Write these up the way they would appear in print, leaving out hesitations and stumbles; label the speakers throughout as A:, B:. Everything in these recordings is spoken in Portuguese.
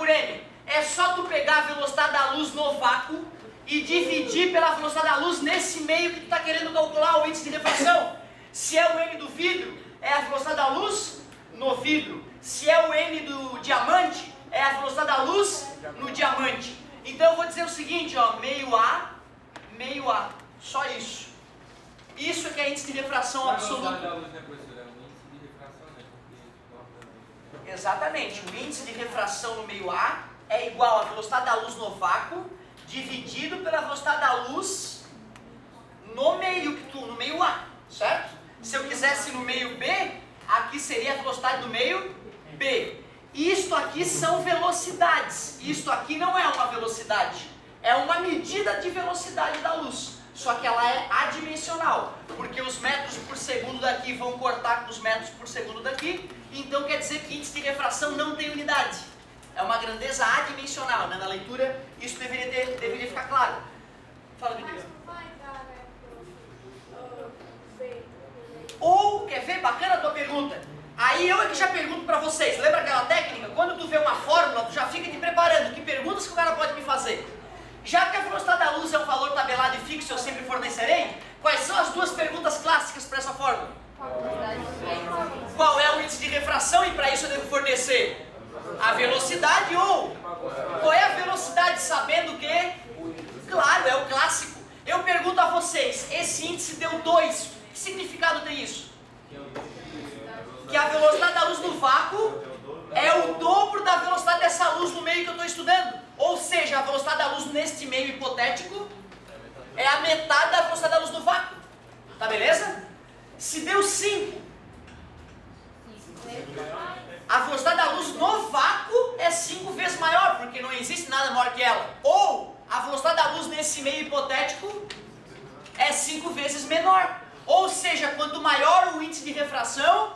A: por m? É só tu pegar a velocidade da luz no vácuo e dividir pela velocidade da luz nesse meio que tu está querendo calcular o índice de refração. Se é o n do vidro, é a velocidade da luz no vidro. Se é o n do diamante, é a velocidade da luz no diamante. Então eu vou dizer o seguinte, ó, meio A, só isso. Isso é que é índice de refração absoluto. Exatamente, o índice de refração no meio A é igual à velocidade da luz no vácuo dividido pela velocidade da luz no meio A, certo? Se eu quisesse no meio B, aqui seria a velocidade do meio B. Isto aqui são velocidades, isto aqui não é uma velocidade, é uma medida de velocidade da luz, só que ela é adimensional, porque os metros por segundo daqui vão cortar com os metros por segundo daqui, então quer dizer que índice de refração não tem unidade, é uma grandeza adimensional, né? Na leitura isso deveria ficar claro. Fala, Vitor. Ou, quer ver? Bacana a tua pergunta. Aí eu é que já pergunto para vocês, lembra aquela técnica? Quando tu vê uma fórmula, tu já fica te preparando, que perguntas que o cara pode me fazer? Já que a velocidade da luz é um valor tabelado e fixo, eu sempre fornecerei, quais são as duas perguntas clássicas para essa fórmula? Qual é o índice de refração e para isso eu devo fornecer? A velocidade ou? Qual é a velocidade sabendo que? Claro, é o clássico. Eu pergunto a vocês, esse índice deu 2, que significado tem isso? Que a velocidade da luz no vácuo é o dobro da velocidade dessa luz no meio que eu estou estudando. Ou seja, a velocidade da luz neste meio hipotético é a metade da velocidade da luz no vácuo. Tá beleza? Se deu 5, a velocidade da luz no vácuo é 5 vezes maior, porque não existe nada maior que ela. Ou a velocidade da luz nesse meio hipotético é 5 vezes menor. Ou seja, quanto maior o índice de refração,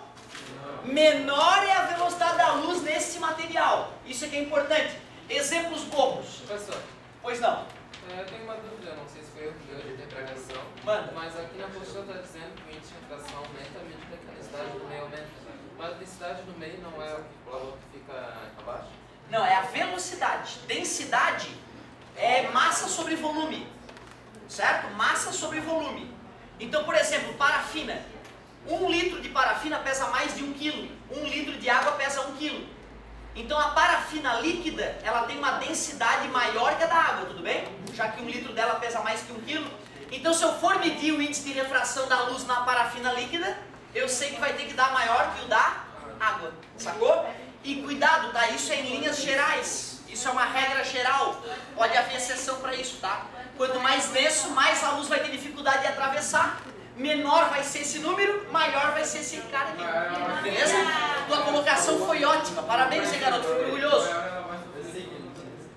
A: menor é a velocidade da luz nesse material. Isso é que é importante. Exemplos bobos.
B: Professor.
A: Pois não.
B: Eu tenho uma dúvida, não sei se foi eu que deu de interpretação.
A: Manda.
B: Mas aqui na postura está dizendo que o índice de refração aumenta à medida que a densidade do meio aumenta. Mas a densidade do meio não é o valor que fica abaixo?
A: Não, é a velocidade. Densidade é massa sobre volume. Certo? Massa sobre volume. Então, por exemplo, parafina. 1 litro de parafina pesa mais de 1 quilo. 1 litro de água pesa 1 quilo. Então a parafina líquida, ela tem uma densidade maior que a da água, tudo bem? Já que 1 litro dela pesa mais que 1 quilo. Então se eu for medir o índice de refração da luz na parafina líquida, eu sei que vai ter que dar maior que o da água, sacou? E cuidado, tá? Isso é em linhas gerais. Isso é uma regra geral. Pode haver exceção para isso, tá? Quanto mais denso, mais a luz vai ter dificuldade de atravessar. Menor vai ser esse número, maior vai ser esse cara aqui. Beleza? Tua colocação foi ótima. Parabéns, hein, garoto? Fico orgulhoso.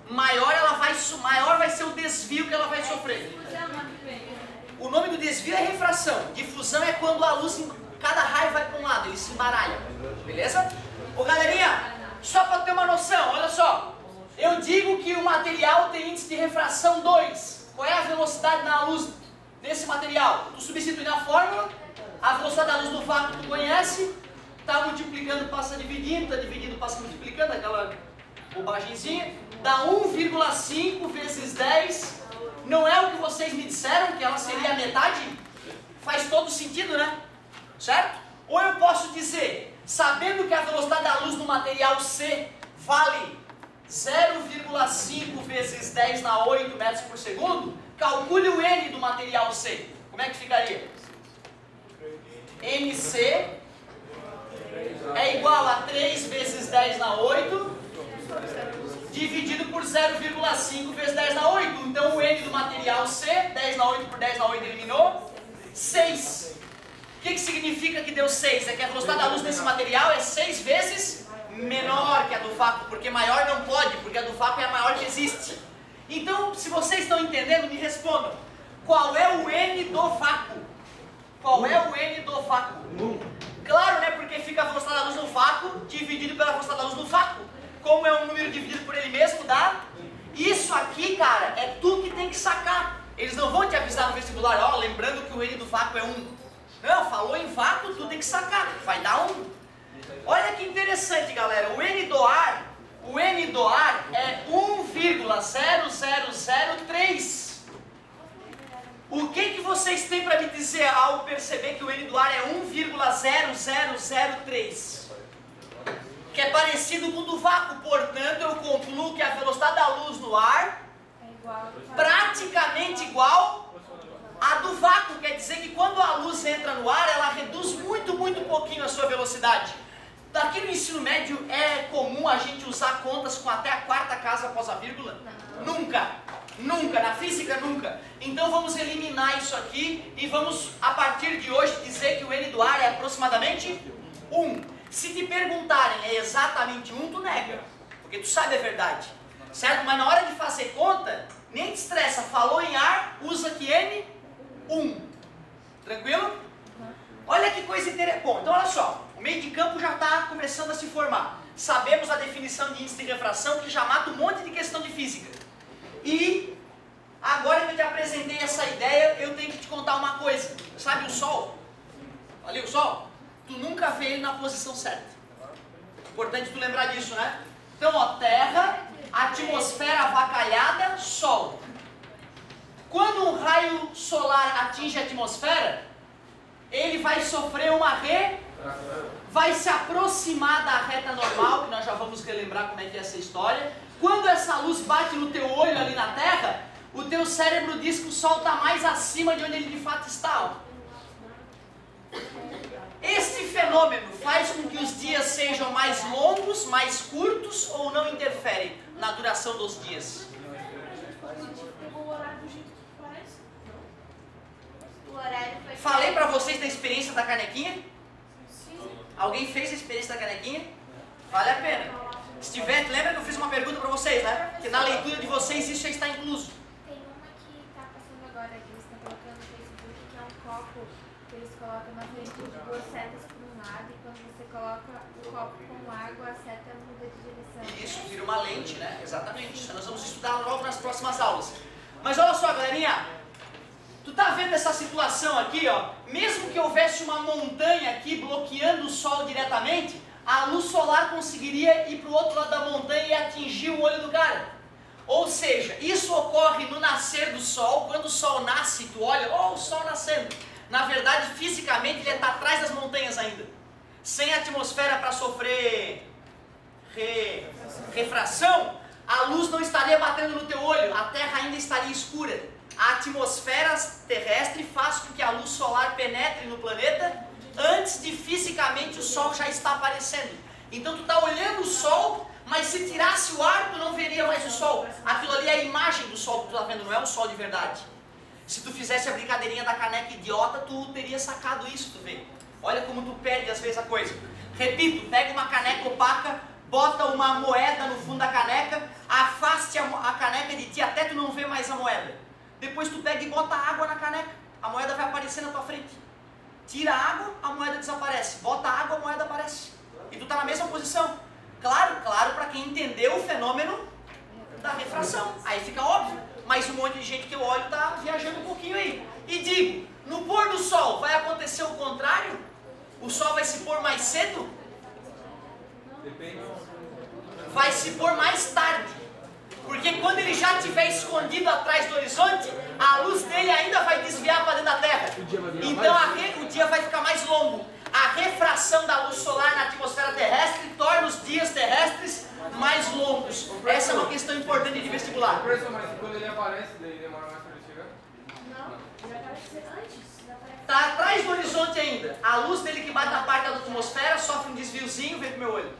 A: Maior vai ser o desvio que ela vai sofrer. O nome do desvio é refração. Difusão é quando a luz, cada raio vai para um lado, ele se embaralha. Beleza? Ô galerinha, só para ter uma noção, olha só. Eu digo que o material tem índice de refração 2. Qual é a velocidade da luz desse material? Tu substitui na fórmula, a velocidade da luz no vácuo tu conhece, está multiplicando, passa dividindo, está dividindo, passa multiplicando, aquela bobagemzinha, dá 1,5 vezes 10, não é o que vocês me disseram, que ela seria a metade? Faz todo sentido, né? Certo? Ou eu posso dizer, sabendo que a velocidade da luz no material C vale 0,5 vezes 10 na 8 metros por segundo, calcule o N do material C. Como é que ficaria? NC é igual a 3 vezes 10 na 8 dividido por 0,5 vezes 10 na 8. Então o N do material C, 10 na 8 por 10 na 8 eliminou, 6. O que significa que deu 6? É que a velocidade da luz nesse material é 6 vezes menor que a do vácuo, porque maior não pode, porque a do vácuo é a maior que existe. Então, se vocês estão entendendo, me respondam. Qual é o N do vácuo? Qual é o N do vácuo? Claro, né? Porque fica a velocidade da luz no vácuo dividido pela velocidade da luz no vácuo. Como é um número dividido por ele mesmo, dá? Isso aqui, cara, é tu que tem que sacar. Eles não vão te avisar no vestibular, ó, lembrando que o N do vácuo é 1. Não, falou em vácuo, tu tem que sacar. Vai dar 1. Olha que interessante, galera. O N do ar O N do ar é 1,0003. O que vocês têm para me dizer ao perceber que o N do ar é 1,0003? Que é parecido com o do vácuo, portanto eu concluo que a velocidade da luz no ar é praticamente igual à do vácuo. Quer dizer que quando a luz entra no ar, ela reduz muito pouquinho a sua velocidade. Aqui no ensino médio é comum a gente usar contas com até a quarta casa após a vírgula? Nunca. Nunca, na física nunca. Então vamos eliminar isso aqui e vamos, a partir de hoje, dizer que o N do ar é aproximadamente 1. Se te perguntarem é exatamente 1, tu nega, porque tu sabe a verdade, certo? Mas na hora de fazer conta, nem te estressa, falou em ar, usa que N, 1. Tranquilo? Olha que coisa interessante. Bom, então olha só, o meio de campo já está começando a se formar. Sabemos a definição de índice de refração, que já mata um monte de questão de física. E agora que eu te apresentei essa ideia, eu tenho que te contar uma coisa. Sabe o Sol? Ali o Sol? Tu nunca vê ele na posição certa. Importante tu lembrar disso, né? Então, ó, Terra, atmosfera avacalhada, Sol. Quando um raio solar atinge a atmosfera, ele vai sofrer uma vai se aproximar da reta normal, que nós já vamos relembrar como é que é essa história. Quando essa luz bate no teu olho ali na Terra, o teu cérebro diz que o Sol está mais acima de onde ele de fato está. Este fenômeno faz com que os dias sejam mais longos, mais curtos ou não interfere na duração dos dias? Falei para vocês da experiência da canequinha? Alguém fez a experiência da canequinha? Vale a pena. Se tiver, lembra que eu fiz uma pergunta para vocês, né? Que na leitura de vocês isso já está incluso.
C: Tem uma que está passando agora, que eles estão colocando no Facebook, que é um copo que eles colocam na frente de duas setas por um lado, e quando você coloca o copo com água, a seta muda de direção.
A: Isso, vira uma lente, né? Exatamente. Isso nós vamos estudar logo nas próximas aulas. Mas olha só, galerinha. Tu tá vendo essa situação aqui, ó? Mesmo que houvesse uma montanha aqui bloqueando o Sol diretamente, a luz solar conseguiria ir para o outro lado da montanha e atingir o olho do cara. Ou seja, isso ocorre no nascer do Sol. Quando o Sol nasce, tu olha, o Sol nascendo. Na verdade, fisicamente, ele está atrás das montanhas ainda. Sem atmosfera para sofrer refração, a luz não estaria batendo no teu olho, a Terra ainda estaria escura. A atmosfera terrestre faz com que a luz solar penetre no planeta antes de fisicamente o Sol já estar aparecendo. Então tu está olhando o Sol, mas se tirasse o ar, tu não veria mais o Sol. Aquilo ali é a imagem do Sol que tu está vendo, não é o Sol de verdade. Se tu fizesse a brincadeirinha da caneca idiota, tu teria sacado isso, tu vê. Olha como tu perde às vezes a coisa. Repito, pega uma caneca opaca, bota uma moeda no fundo da caneca, afaste a caneca de ti até tu não ver mais a moeda. Depois tu pega e bota água na caneca, a moeda vai aparecer na tua frente. Tira a água, a moeda desaparece. Bota água, a moeda aparece. E tu está na mesma posição. Claro, para quem entendeu o fenômeno da refração. Aí fica óbvio. Mas um monte de gente que eu olho está viajando um pouquinho aí. E digo, no pôr do sol vai acontecer o contrário? O sol vai se pôr mais cedo?
B: Depende.
A: Vai se pôr mais tarde. Porque quando ele já estiver escondido atrás do horizonte, a luz dele ainda vai desviar para dentro da Terra. Então o dia vai ficar mais longo. A refração da luz solar na atmosfera terrestre torna os dias terrestres mais longos. Essa é uma questão importante de vestibular.
D: Professor, mas quando ele aparece, daí demora mais para ele chegar?
C: Não, já aparece antes.
A: Está atrás do horizonte ainda. A luz dele que bate na parte da atmosfera sofre um desviozinho, vem pro meu olho.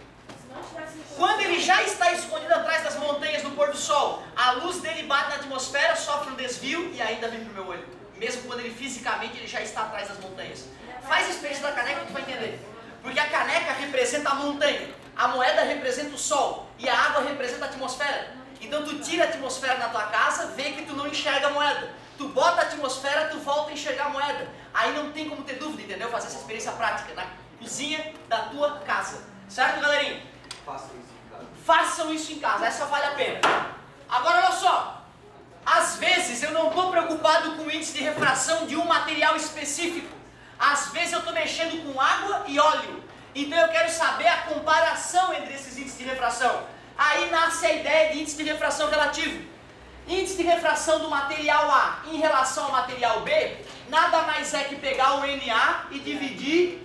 A: Quando ele já está escondido atrás das montanhas no pôr do sol, a luz dele bate na atmosfera, sofre um desvio e ainda vem pro meu olho. Mesmo quando ele fisicamente ele já está atrás das montanhas. Faz a experiência da caneca que tu vai entender. Porque a caneca representa a montanha, a moeda representa o sol e a água representa a atmosfera. Então tu tira a atmosfera na tua casa, vê que tu não enxerga a moeda. Tu bota a atmosfera, tu volta a enxergar a moeda. Aí não tem como ter dúvida, entendeu? Fazer essa experiência prática na cozinha da tua casa. Certo, galerinha? Façam isso em casa, essa vale a pena. Agora olha só, às vezes eu não estou preocupado com o índice de refração de um material específico. Às vezes eu estou mexendo com água e óleo. Então eu quero saber a comparação entre esses índices de refração. Aí Daí nasce a ideia de índice de refração relativo. Índice de refração do material A em relação ao material B, nada mais é que pegar o NA e dividir,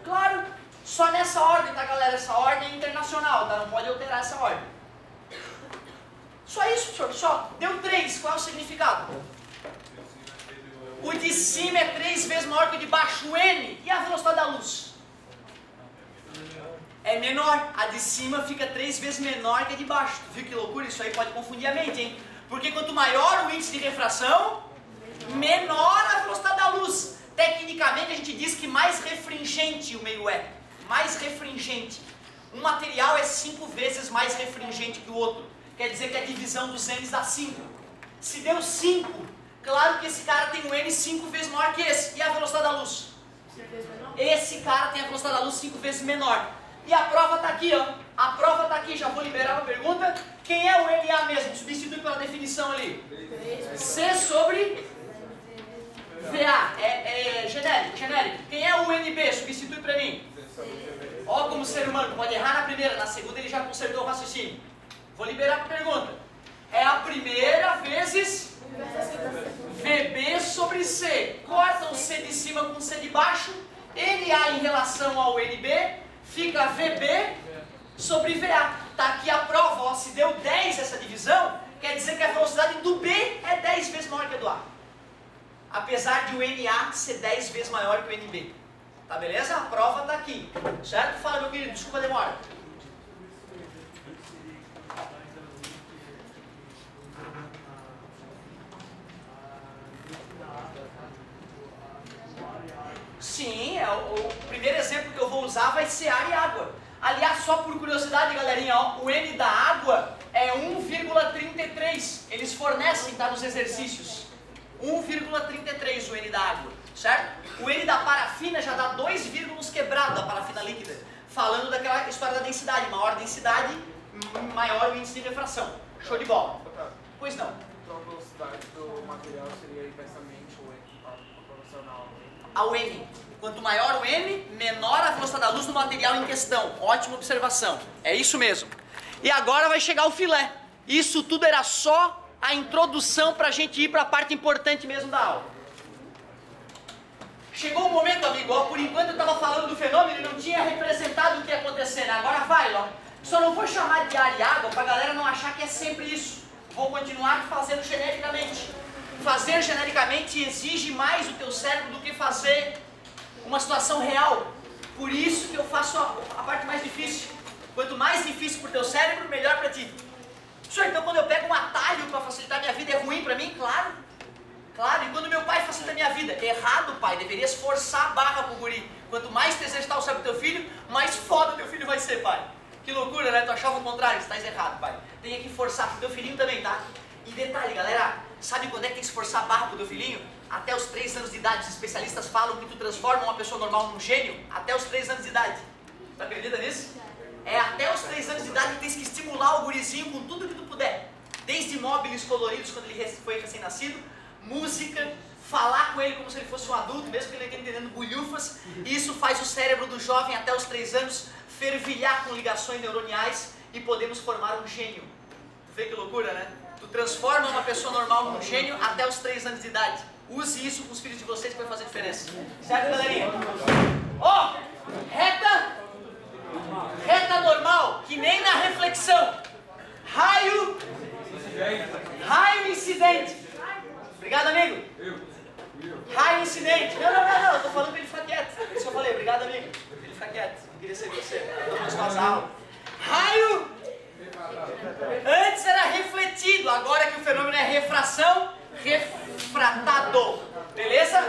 A: claro, só nessa ordem, tá galera? Essa ordem é internacional, tá? Não pode alterar essa ordem. Só isso, professor, só. Deu 3, qual é o significado? O de cima é 3 vezes maior que o de baixo, o N, e a velocidade da luz? É menor, a de cima fica 3 vezes menor que a de baixo. Tu viu que loucura? Isso aí pode confundir a mente, hein? Porque quanto maior o índice de refração, menor a velocidade da luz. Tecnicamente a gente diz que mais refringente o meio é. Mais refringente. Um material é 5 vezes mais refringente que o outro. Quer dizer que a divisão dos N's dá 5. Se deu 5, claro que esse cara tem um N 5 vezes maior que esse. E a velocidade da luz? Esse cara tem a velocidade da luz 5 vezes menor. E a prova está aqui, ó. A prova está aqui, já vou liberar uma pergunta. Quem é o NA mesmo? Substitui pela definição ali. C sobre VA. É genérico. Quem é o NB? Substitui para mim. Ó como ser humano, pode errar na primeira, na segunda ele já consertou o raciocínio. Vou liberar a pergunta. É a primeira vezes VB sobre C. Corta o C de cima com o C de baixo. NA em relação ao NB fica VB sobre VA. Tá aqui a prova, ó, se deu 10 essa divisão, quer dizer que a velocidade do B é 10 vezes maior que a do A. Apesar de o NA ser 10 vezes maior que o NB. Tá beleza? A prova tá aqui. Certo? Fala, meu querido, desculpa a demora. Sim, o primeiro exemplo que eu vou usar vai ser ar e água. Aliás, só por curiosidade, galerinha, ó, o N da água é 1,33. Eles fornecem, tá, nos exercícios. 1,33 o N da água, certo? O N da parafina já dá 2 vírgulas quebrado da parafina líquida. Falando daquela história da densidade. Maior densidade, maior o índice de refração. Show de bola. Pois não.
D: Então a velocidade do material seria inversamente o N, proporcional
A: ao N. Quanto maior o N, menor a velocidade da luz do material em questão. Ótima observação. É isso mesmo. E agora vai chegar o filé. Isso tudo era só a introdução para a gente ir para a parte importante mesmo da aula. Chegou o momento, amigo, ó, por enquanto eu estava falando do fenômeno e não tinha representado o que ia acontecer, né? Agora vai, ó. Só não vou chamar de ar e água para a galera não achar que é sempre isso. Vou continuar fazendo genericamente. Fazer genericamente exige mais o teu cérebro do que fazer uma situação real. Por isso que eu faço a parte mais difícil. Quanto mais difícil para o teu cérebro, melhor para ti. Senhor, então quando eu pego um atalho para facilitar a minha vida, é ruim para mim? Claro. Claro, e quando meu pai facilita a minha vida? Errado, pai. Deverias forçar a barra pro guri. Quanto mais tu exercitar o cérebro do teu filho, mais foda teu filho vai ser, pai. Que loucura, né? Tu achava o contrário, estás errado, pai. Tem que forçar pro teu filhinho também, tá? E detalhe, galera, sabe quando é que tem que forçar a barra pro teu filhinho? Até os 3 anos de idade. Os especialistas falam que tu transforma uma pessoa normal num gênio até os 3 anos de idade. Tu acredita nisso? É até os 3 anos de idade que tens que estimular o gurizinho com tudo que tu puder. Desde móveis coloridos quando ele foi recém-nascido, música, falar com ele como se ele fosse um adulto, mesmo que ele esteja entendendo bulhufas. Isso faz o cérebro do jovem até os 3 anos fervilhar com ligações neuroniais e podemos formar um gênio. Tu vê que loucura, né? Tu transforma uma pessoa normal num gênio até os 3 anos de idade. Use isso com os filhos de vocês que vai fazer diferença. Certo, galerinha? Ó, reta normal, que nem na reflexão. Raio incidente. Obrigado, amigo. Raio incidente. Não, eu tô falando pra ele ficar quieto. Por isso que eu falei, obrigado, amigo. Pra ele ficar quieto. Não queria ser você. Eu tô gostando da aula. Raio. Antes era refletido, agora que o fenômeno é refração, refratado. Beleza?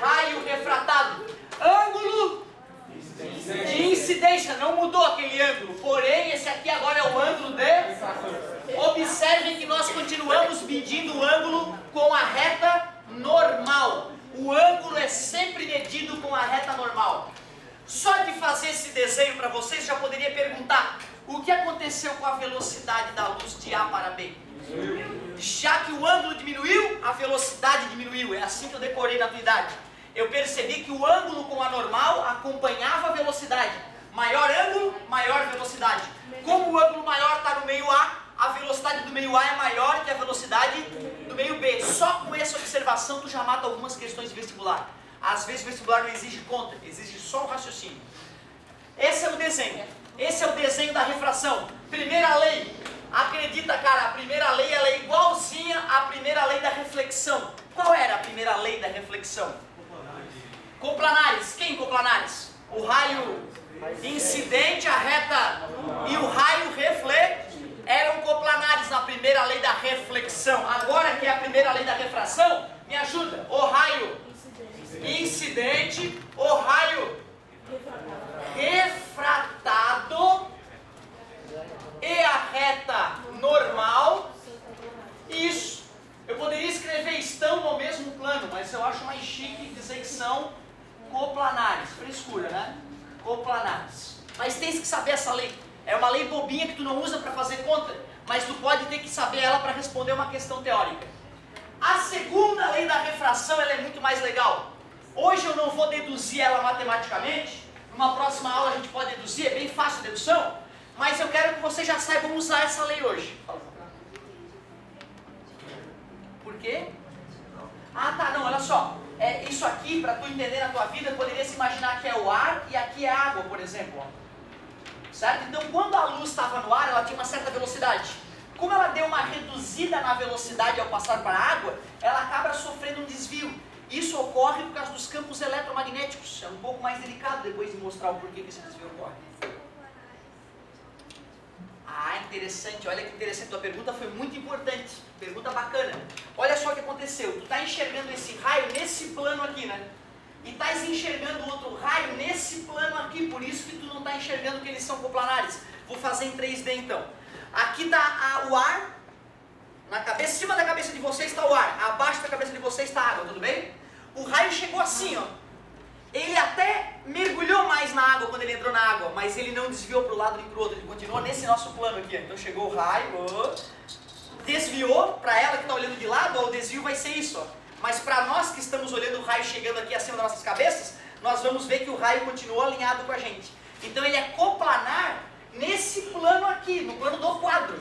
A: Raio refratado. Ângulo de incidência. Não mudou aquele ângulo. Porém, esse aqui agora é o ângulo de... Observem que nós continuamos medindo o ângulo com a reta normal. O ângulo é sempre medido com a reta normal. Só de fazer esse desenho para vocês, já poderia perguntar: o que aconteceu com a velocidade da luz de A para B? Já que o ângulo diminuiu, a velocidade diminuiu. É assim que eu decorei na atuidade. Eu percebi que o ângulo com a normal acompanhava a velocidade. Maior ângulo, maior velocidade. Como o ângulo maior está no meio velocidade do meio A é maior que a velocidade do meio B. Só com essa observação tu já mata algumas questões de vestibular. Às vezes o vestibular não exige conta, exige só o raciocínio. Esse é o desenho. Esse é o desenho da refração. Primeira lei. Acredita, cara, a primeira lei ela é igualzinha à primeira lei da reflexão. Qual era a primeira lei da reflexão? Coplanares. Quem coplanares? O raio incidente, a reta e o raio eram coplanares na primeira lei da reflexão. Agora que é a primeira lei da refração, me ajuda. O raio incidente, o raio refratado e a reta normal. Isso. Eu poderia escrever estão no mesmo plano, mas eu acho mais chique dizer que são coplanares. Frescura, né? Coplanares. Mas tens que saber essa lei. É uma lei bobinha que tu não usa para fazer conta, mas tu pode ter que saber ela para responder uma questão teórica. A segunda lei da refração ela é muito mais legal. Hoje eu não vou deduzir ela matematicamente. Numa próxima aula a gente pode deduzir, é bem fácil a dedução. Mas eu quero que vocês já saibam usar essa lei hoje. Por quê? Ah, tá, não, olha só. Isso aqui, para tu entender na tua vida, poderia se imaginar que é o ar e aqui é a água, por exemplo. Certo? Então, quando a luz estava no ar, ela tinha uma certa velocidade. Como ela deu uma reduzida na velocidade ao passar para a água, ela acaba sofrendo um desvio. Isso ocorre por causa dos campos eletromagnéticos. É um pouco mais delicado depois de mostrar o porquê que esse desvio ocorre. Ah, interessante. Olha que interessante. Tua pergunta foi muito importante. Pergunta bacana. Olha só o que aconteceu. Tu está enxergando esse raio nesse plano aqui, né? E estás enxergando outro raio nesse plano aqui. Por isso que tu não está enxergando que eles são coplanares. Vou fazer em 3D então. Aqui está o ar. Na cabeça, em cima da cabeça de vocês está o ar. Abaixo da cabeça de vocês está a água, tudo bem? O raio chegou assim, ó. Ele até mergulhou mais na água quando ele entrou na água, mas ele não desviou para o lado nem para o outro, ele continuou nesse nosso plano aqui. Então chegou o raio, desviou para ela que está olhando de lado, ó, o desvio vai ser isso. Ó. Mas para nós que estamos olhando o raio chegando aqui acima das nossas cabeças, nós vamos ver que o raio continuou alinhado com a gente. Então ele é coplanar nesse plano aqui, no plano do quadro.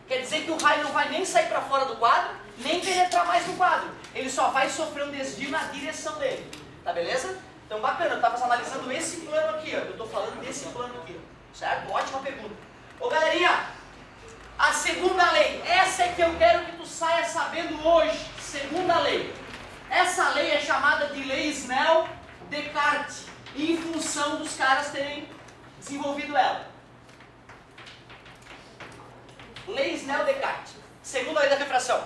A: Quer dizer que o raio não vai nem sair para fora do quadro, nem penetrar mais no quadro. Ele só vai sofrer um desvio na direção dele. Tá beleza? Então bacana, eu estava analisando esse plano aqui, ó. Eu estou falando desse plano aqui, certo? Ótima pergunta. Ô galerinha, a segunda lei, essa é que eu quero que tu saia sabendo hoje. Segunda lei. Essa lei é chamada de Lei Snell-Descartes, em função dos caras terem desenvolvido ela. Lei Snell-Descartes, segunda lei da refração.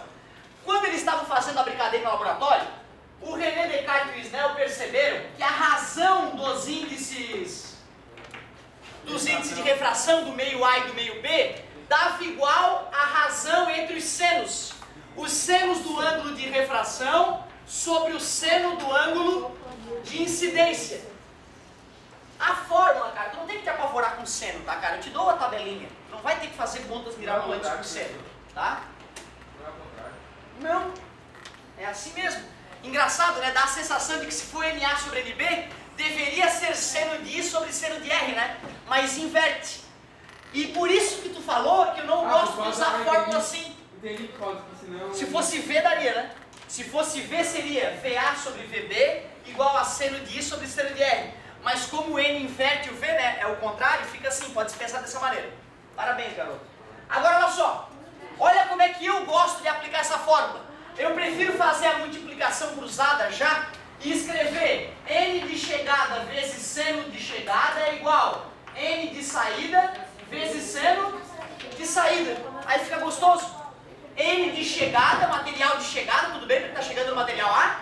A: Quando eles estavam fazendo a brincadeira no laboratório, o René Descartes e o Snell perceberam que a razão dos índices de refração do meio A e do meio B dava igual à razão entre os senos. Os senos do ângulo de refração sobre o seno do ângulo de incidência. A fórmula, cara, tu não tem que te apavorar com seno, tá, cara? Eu te dou a tabelinha. Não vai ter que fazer contas mirabolantes com seno, tá? Não. É assim mesmo. Engraçado, né? Dá a sensação de que se for NA sobre NB, deveria ser seno de I sobre seno de R, né? Mas inverte. E por isso que tu falou que eu não gosto de usar a fórmula assim.
D: Entendi, senão...
A: Se fosse V, daria, né? Se fosse V, seria VA sobre VB igual a seno de I sobre seno de R. Mas como o N inverte o V, né? É o contrário, fica assim, pode se pensar dessa maneira. Parabéns, garoto. Agora, olha só. Olha como é que eu gosto de aplicar essa fórmula. Eu prefiro fazer a multiplicação cruzada já e escrever N de chegada vezes seno de chegada é igual N de saída vezes seno de saída. Aí fica gostoso. N de chegada, material de chegada, tudo bem, porque está chegando no material A,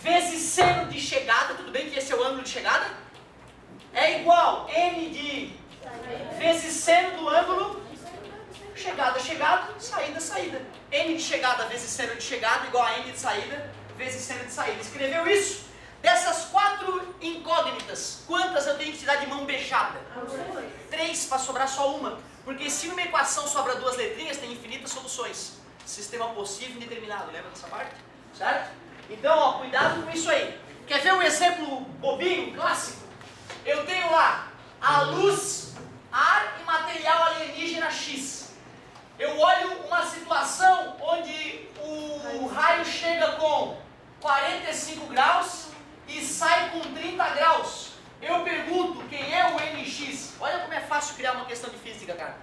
A: vezes seno de chegada, tudo bem, que esse é o ângulo de chegada, é igual N de vezes seno do ângulo chegada, chegada, saída, saída. N de chegada vezes seno de chegada igual a N de saída vezes seno de saída. Escreveu isso? Dessas 4 incógnitas, quantas eu tenho que te dar de mão beijada? 3, para sobrar só uma. Porque se numa equação sobra 2 letrinhas, tem infinitas soluções. Sistema possível e indeterminado, lembra dessa parte? Certo? Então, ó, cuidado com isso aí. Quer ver um exemplo bobinho, clássico? Eu tenho lá a luz, ar e material alienígena X. Eu olho umas questão de física, cara.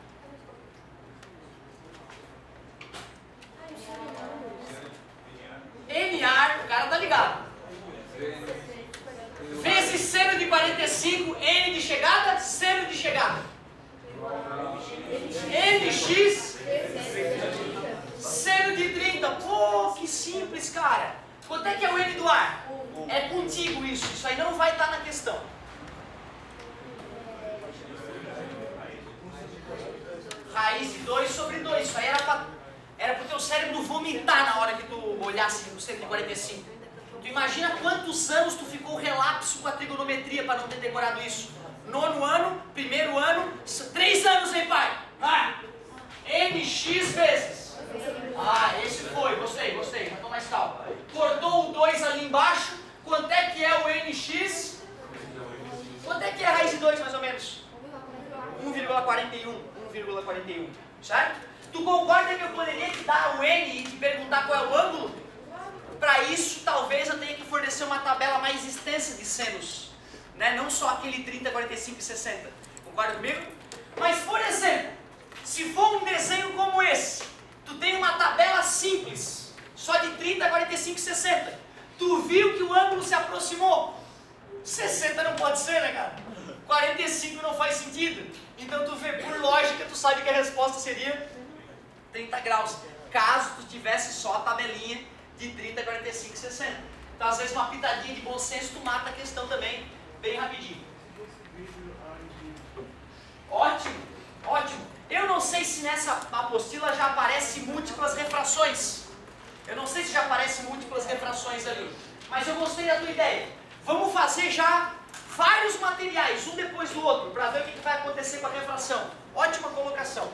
A: NA, o cara tá ligado. Vezes seno de 45, N de chegada, seno de chegada. NX, seno de 30. Pô, que simples, cara. Quanto é que é o N do ar? É contigo isso aí não vai estar na questão. Raiz de 2 sobre 2. Isso aí era pro teu cérebro vomitar na hora que tu olhasse o seno de 45. Tu imagina quantos anos tu ficou relapso com a trigonometria para não ter decorado isso. 9º ano, 1º ano, 3 anos, hein, pai? NX vezes. Esse foi, gostei, já tô mais calmo. Cortou o 2 ali embaixo, quanto é que é o NX? Quanto é que é a raiz de 2, mais ou menos? 1,41, certo? Tu concorda que eu poderia te dar o N e te perguntar qual é o ângulo? Para isso, talvez eu tenha que fornecer uma tabela mais extensa de senos, né? Não só aquele 30, 45 e 60. Concorda comigo? Mas, por exemplo, se for um desenho como esse, tu tem uma tabela simples, só de 30, 45 e 60. Tu viu que o ângulo se aproximou? 60 não pode ser, né, cara? 45 não faz sentido. Então tu vê, por lógica, tu sabe que a resposta seria 30 graus. Caso tu tivesse só a tabelinha de 30, 45 e 60. Então, às vezes, uma pitadinha de bom senso, tu mata a questão também, bem rapidinho. Ótimo, ótimo. Eu não sei se nessa apostila já aparece múltiplas refrações. Eu não sei se já aparece múltiplas refrações ali. Mas eu gostei da tua ideia. Vamos fazer já vários materiais, um depois do outro, para ver o que vai acontecer com a refração. Ótima colocação.